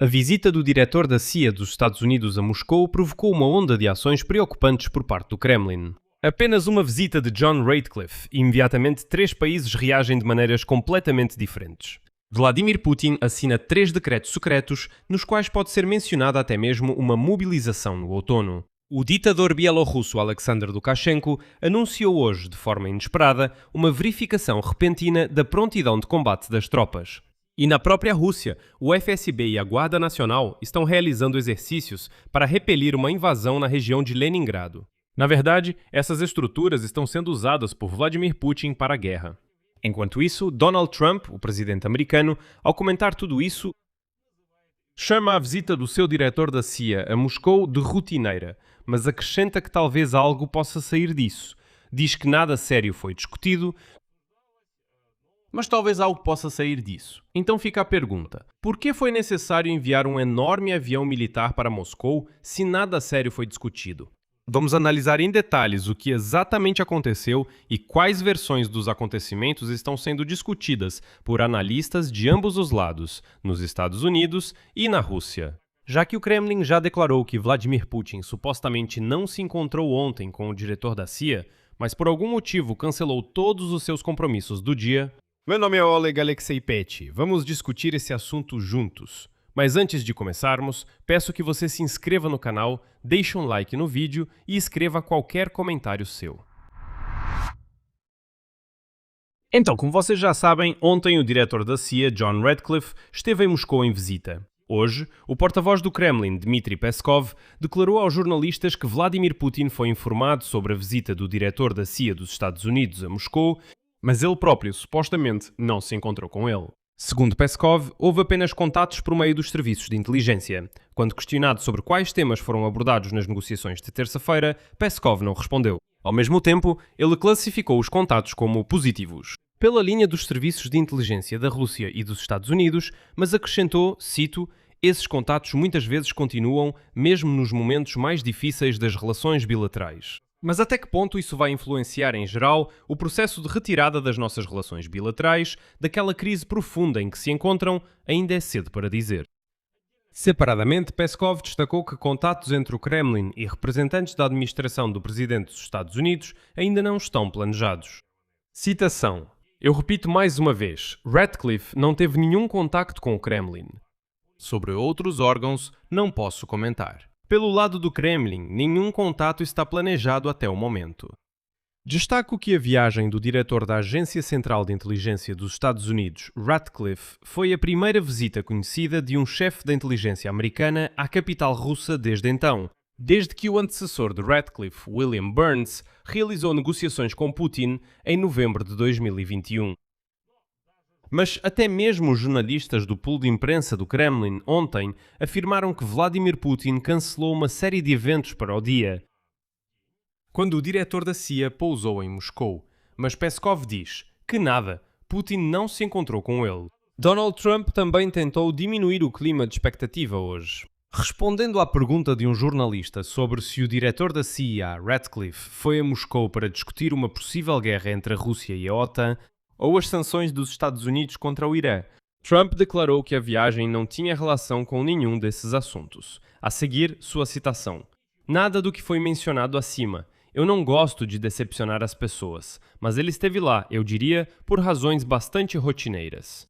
A visita do diretor da CIA dos Estados Unidos a Moscou provocou uma onda de ações preocupantes por parte do Kremlin. Apenas uma visita de John Ratcliffe e imediatamente 3 países reagem de maneiras completamente diferentes. Vladimir Putin assina 3 decretos secretos, nos quais pode ser mencionada até mesmo uma mobilização no outono. O ditador bielorrusso Alexander Lukashenko anunciou hoje, de forma inesperada, uma verificação repentina da prontidão de combate das tropas. E na própria Rússia, o FSB e a Guarda Nacional estão realizando exercícios para repelir uma invasão na região de Leningrado. Na verdade, essas estruturas estão sendo usadas por Vladimir Putin para a guerra. Enquanto isso, Donald Trump, o presidente americano, ao comentar tudo isso, chama a visita do seu diretor da CIA a Moscou de rotineira, mas acrescenta que talvez algo possa sair disso. Diz que nada sério foi discutido, mas talvez algo possa sair disso. Então fica a pergunta: por que foi necessário enviar um enorme avião militar para Moscou se nada sério foi discutido? Vamos analisar em detalhes o que exatamente aconteceu e quais versões dos acontecimentos estão sendo discutidas por analistas de ambos os lados, nos Estados Unidos e na Rússia. Já que o Kremlin já declarou que Vladimir Putin supostamente não se encontrou ontem com o diretor da CIA, mas por algum motivo cancelou todos os seus compromissos do dia. Meu nome é Oleg Alexeipete. Vamos discutir esse assunto juntos. Mas antes de começarmos, peço que você se inscreva no canal, deixe um like no vídeo e escreva qualquer comentário seu. Então, como vocês já sabem, ontem o diretor da CIA, John Ratcliffe, esteve em Moscou em visita. Hoje, o porta-voz do Kremlin, Dmitry Peskov, declarou aos jornalistas que Vladimir Putin foi informado sobre a visita do diretor da CIA dos Estados Unidos a Moscou, mas ele próprio supostamente não se encontrou com ele. Segundo Peskov, houve apenas contatos por meio dos serviços de inteligência. Quando questionado sobre quais temas foram abordados nas negociações de terça-feira, Peskov não respondeu. Ao mesmo tempo, ele classificou os contatos como positivos, pela linha dos serviços de inteligência da Rússia e dos Estados Unidos, mas acrescentou, cito, esses contatos muitas vezes continuam, mesmo nos momentos mais difíceis das relações bilaterais. Mas até que ponto isso vai influenciar, em geral, o processo de retirada das nossas relações bilaterais daquela crise profunda em que se encontram, ainda é cedo para dizer. Separadamente, Peskov destacou que contatos entre o Kremlin e representantes da administração do presidente dos Estados Unidos ainda não estão planejados. Citação. Eu repito mais uma vez, Ratcliffe não teve nenhum contacto com o Kremlin. Sobre outros órgãos, não posso comentar. Pelo lado do Kremlin, nenhum contato está planejado até o momento. Destaco que a viagem do diretor da Agência Central de Inteligência dos Estados Unidos, Ratcliffe, foi a primeira visita conhecida de um chefe da inteligência americana à capital russa desde então, desde que o antecessor de Ratcliffe, William Burns, realizou negociações com Putin em novembro de 2021. Mas até mesmo os jornalistas do pool de imprensa do Kremlin ontem afirmaram que Vladimir Putin cancelou uma série de eventos para o dia, quando o diretor da CIA pousou em Moscou. Mas Peskov diz que nada, Putin não se encontrou com ele. Donald Trump também tentou diminuir o clima de expectativa hoje. Respondendo à pergunta de um jornalista sobre se o diretor da CIA, Ratcliffe, foi a Moscou para discutir uma possível guerra entre a Rússia e a OTAN, ou as sanções dos Estados Unidos contra o Irã, Trump declarou que a viagem não tinha relação com nenhum desses assuntos. A seguir, sua citação. Nada do que foi mencionado acima. Eu não gosto de decepcionar as pessoas, mas ele esteve lá, eu diria, por razões bastante rotineiras.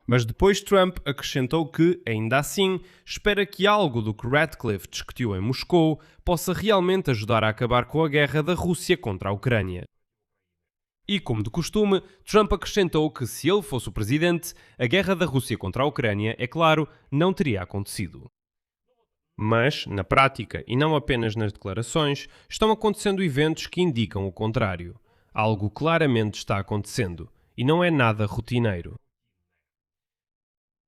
Mas depois Trump acrescentou que, ainda assim, espera que algo do que Ratcliffe discutiu em Moscou possa realmente ajudar a acabar com a guerra da Rússia contra a Ucrânia. E, como de costume, Trump acrescentou que, se ele fosse o presidente, a guerra da Rússia contra a Ucrânia, é claro, não teria acontecido. Mas, na prática, e não apenas nas declarações, estão acontecendo eventos que indicam o contrário. Algo claramente está acontecendo, e não é nada rotineiro.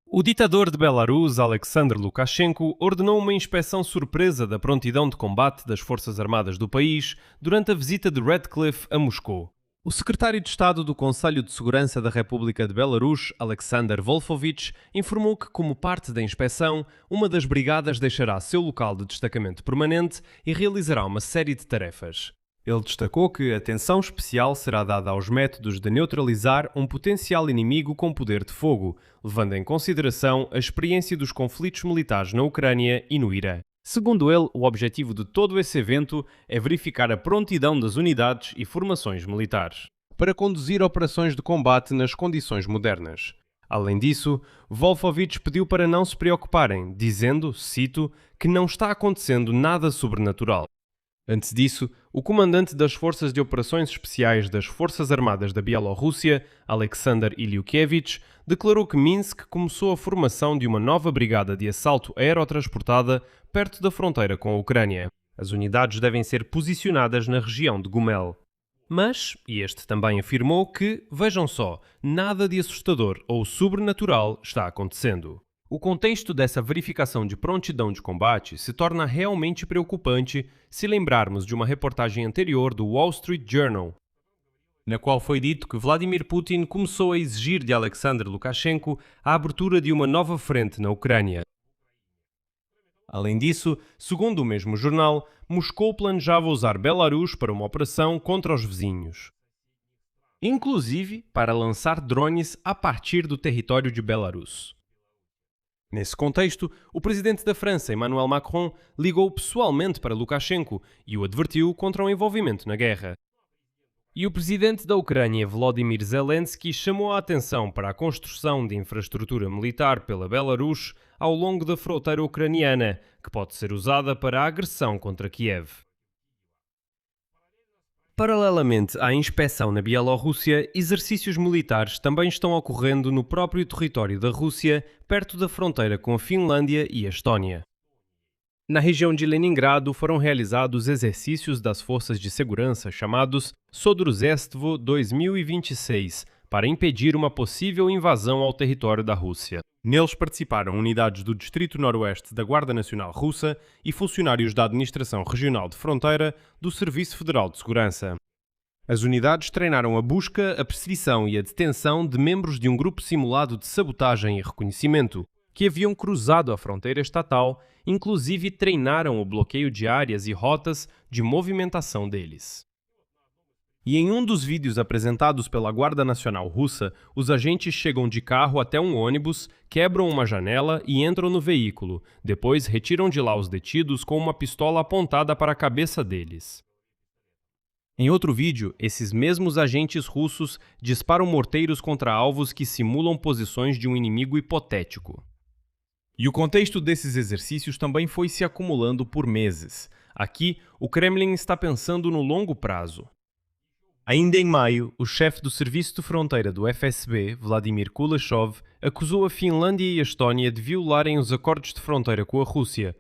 O ditador de Belarus, Alexander Lukashenko, ordenou uma inspeção surpresa da prontidão de combate das Forças Armadas do país durante a visita de Ratcliffe a Moscou. O secretário de Estado do Conselho de Segurança da República de Belarus, Alexander Volfovich, informou que, como parte da inspeção, uma das brigadas deixará seu local de destacamento permanente e realizará uma série de tarefas. Ele destacou que atenção especial será dada aos métodos de neutralizar um potencial inimigo com poder de fogo, levando em consideração a experiência dos conflitos militares na Ucrânia e no Irã. Segundo ele, o objetivo de todo esse evento é verificar a prontidão das unidades e formações militares para conduzir operações de combate nas condições modernas. Além disso, Wolfowitz pediu para não se preocuparem, dizendo, cito, que não está acontecendo nada sobrenatural. Antes disso, o comandante das Forças de Operações Especiais das Forças Armadas da Bielorrússia, Alexander Ilyukevich, declarou que Minsk começou a formação de uma nova brigada de assalto aerotransportada perto da fronteira com a Ucrânia. As unidades devem ser posicionadas na região de Gomel. Mas, e este também afirmou que, vejam só, nada de assustador ou sobrenatural está acontecendo. O contexto dessa verificação de prontidão de combate se torna realmente preocupante se lembrarmos de uma reportagem anterior do Wall Street Journal, na qual foi dito que Vladimir Putin começou a exigir de Alexander Lukashenko a abertura de uma nova frente na Ucrânia. Além disso, segundo o mesmo jornal, Moscou planejava usar Belarus para uma operação contra os vizinhos, inclusive para lançar drones a partir do território de Belarus. Nesse contexto, o presidente da França, Emmanuel Macron, ligou pessoalmente para Lukashenko e o advertiu contra o envolvimento na guerra. E o presidente da Ucrânia, Volodymyr Zelensky, chamou a atenção para a construção de infraestrutura militar pela Belarus ao longo da fronteira ucraniana, que pode ser usada para a agressão contra Kiev. Paralelamente à inspeção na Bielorrússia, exercícios militares também estão ocorrendo no próprio território da Rússia, perto da fronteira com a Finlândia e a Estónia. Na região de Leningrado foram realizados exercícios das forças de segurança chamados Sodruzestvo 2026, para impedir uma possível invasão ao território da Rússia. Neles participaram unidades do Distrito Noroeste da Guarda Nacional Russa e funcionários da Administração Regional de Fronteira do Serviço Federal de Segurança. As unidades treinaram a busca, a perseguição e a detenção de membros de um grupo simulado de sabotagem e reconhecimento, que haviam cruzado a fronteira estatal, inclusive treinaram o bloqueio de áreas e rotas de movimentação deles. E em um dos vídeos apresentados pela Guarda Nacional Russa, os agentes chegam de carro até um ônibus, quebram uma janela e entram no veículo. Depois retiram de lá os detidos com uma pistola apontada para a cabeça deles. Em outro vídeo, esses mesmos agentes russos disparam morteiros contra alvos que simulam posições de um inimigo hipotético. E o contexto desses exercícios também foi se acumulando por meses. Aqui, o Kremlin está pensando no longo prazo. Ainda em maio, o chefe do Serviço de Fronteira do FSB, Vladimir Kuleshov, acusou a Finlândia e a Estónia de violarem os acordos de fronteira com a Rússia,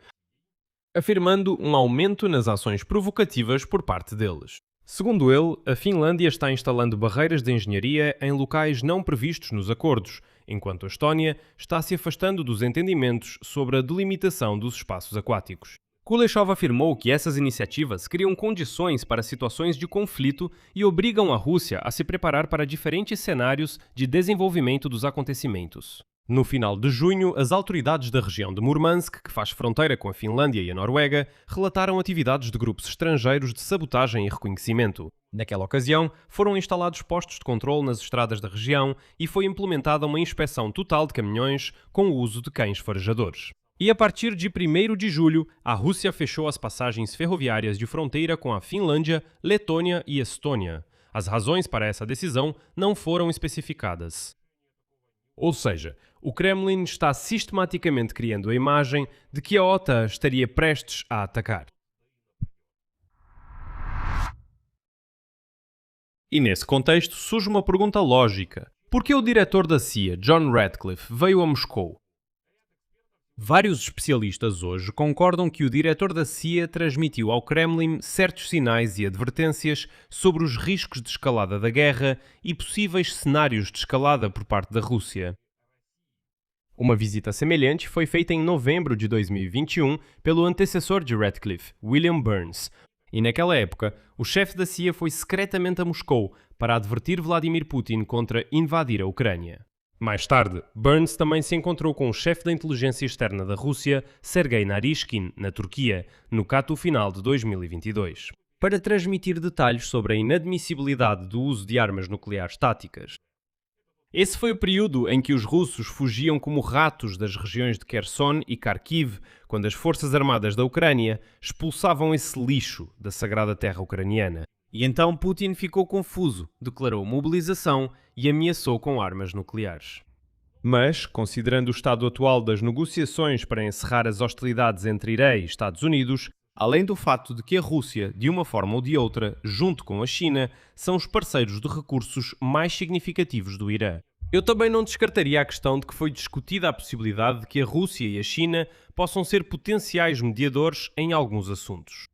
afirmando um aumento nas ações provocativas por parte deles. Segundo ele, a Finlândia está instalando barreiras de engenharia em locais não previstos nos acordos, enquanto a Estónia está se afastando dos entendimentos sobre a delimitação dos espaços aquáticos. Kuleshov afirmou que essas iniciativas criam condições para situações de conflito e obrigam a Rússia a se preparar para diferentes cenários de desenvolvimento dos acontecimentos. No final de junho, as autoridades da região de Murmansk, que faz fronteira com a Finlândia e a Noruega, relataram atividades de grupos estrangeiros de sabotagem e reconhecimento. Naquela ocasião, foram instalados postos de controle nas estradas da região e foi implementada uma inspeção total de caminhões com o uso de cães farejadores. E a partir de 1º de julho, a Rússia fechou as passagens ferroviárias de fronteira com a Finlândia, Letônia e Estônia. As razões para essa decisão não foram especificadas. Ou seja, o Kremlin está sistematicamente criando a imagem de que a OTAN estaria prestes a atacar. E nesse contexto surge uma pergunta lógica. Por que o diretor da CIA, John Ratcliffe, veio a Moscou? Vários especialistas hoje concordam que o diretor da CIA transmitiu ao Kremlin certos sinais e advertências sobre os riscos de escalada da guerra e possíveis cenários de escalada por parte da Rússia. Uma visita semelhante foi feita em novembro de 2021 pelo antecessor de Ratcliffe, William Burns, e naquela época o chefe da CIA foi secretamente a Moscou para advertir Vladimir Putin contra invadir a Ucrânia. Mais tarde, Burns também se encontrou com o chefe da inteligência externa da Rússia, Sergei Naryshkin, na Turquia, no cato final de 2022. para transmitir detalhes sobre a inadmissibilidade do uso de armas nucleares táticas. Esse foi o período em que os russos fugiam como ratos das regiões de Kherson e Kharkiv, quando as forças armadas da Ucrânia expulsavam esse lixo da sagrada terra ucraniana. E então Putin ficou confuso, declarou mobilização e ameaçou com armas nucleares. Mas, considerando o estado atual das negociações para encerrar as hostilidades entre Irã e Estados Unidos, além do fato de que a Rússia, de uma forma ou de outra, junto com a China, são os parceiros de recursos mais significativos do Irã. Eu também não descartaria a questão de que foi discutida a possibilidade de que a Rússia e a China possam ser potenciais mediadores em alguns assuntos.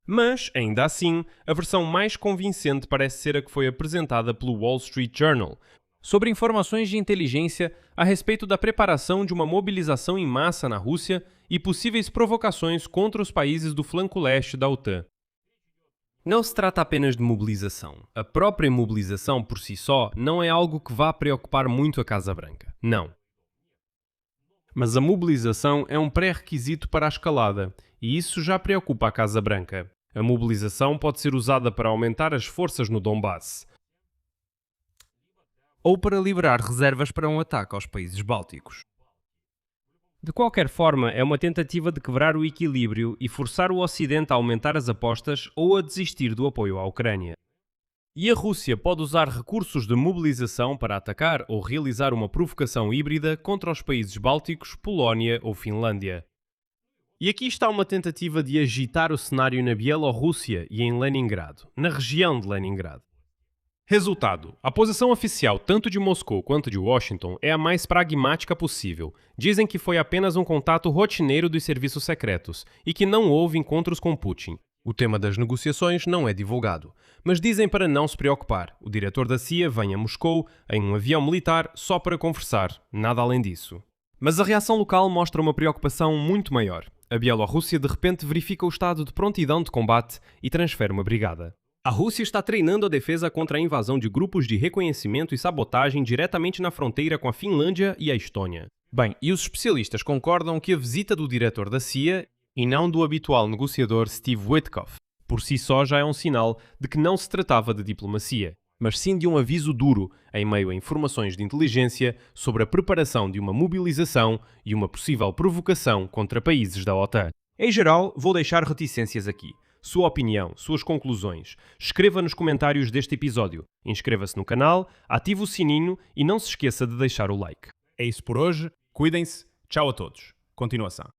Mas, ainda assim, a versão mais convincente parece ser a que foi apresentada pelo Wall Street Journal, sobre informações de inteligência a respeito da preparação de uma mobilização em massa na Rússia e possíveis provocações contra os países do flanco leste da OTAN. Não se trata apenas de mobilização. A própria mobilização por si só não é algo que vá preocupar muito a Casa Branca. Não. Mas a mobilização é um pré-requisito para a escalada, e isso já preocupa a Casa Branca. A mobilização pode ser usada para aumentar as forças no Donbass, ou para liberar reservas para um ataque aos países bálticos. De qualquer forma, é uma tentativa de quebrar o equilíbrio e forçar o Ocidente a aumentar as apostas ou a desistir do apoio à Ucrânia. E a Rússia pode usar recursos de mobilização para atacar ou realizar uma provocação híbrida contra os países bálticos, Polónia ou Finlândia. E aqui está uma tentativa de agitar o cenário na Bielorrússia e em Leningrado, na região de Leningrado. Resultado: a posição oficial tanto de Moscou quanto de Washington é a mais pragmática possível. Dizem que foi apenas um contato rotineiro dos serviços secretos e que não houve encontros com Putin. O tema das negociações não é divulgado, mas dizem para não se preocupar. O diretor da CIA vem a Moscou em um avião militar só para conversar, nada além disso. Mas a reação local mostra uma preocupação muito maior. A Bielorrússia de repente verifica o estado de prontidão de combate e transfere uma brigada. A Rússia está treinando a defesa contra a invasão de grupos de reconhecimento e sabotagem diretamente na fronteira com a Finlândia e a Estônia. Bem, e os especialistas concordam que a visita do diretor da CIA, e não do habitual negociador Steve Witkoff, por si só já é um sinal de que não se tratava de diplomacia, mas sim de um aviso duro em meio a informações de inteligência sobre a preparação de uma mobilização e uma possível provocação contra países da OTAN. Em geral, vou deixar reticências aqui. Sua opinião, suas conclusões, escreva nos comentários deste episódio, inscreva-se no canal, ative o sininho e não se esqueça de deixar o like. É isso por hoje, cuidem-se, tchau a todos. Continuação.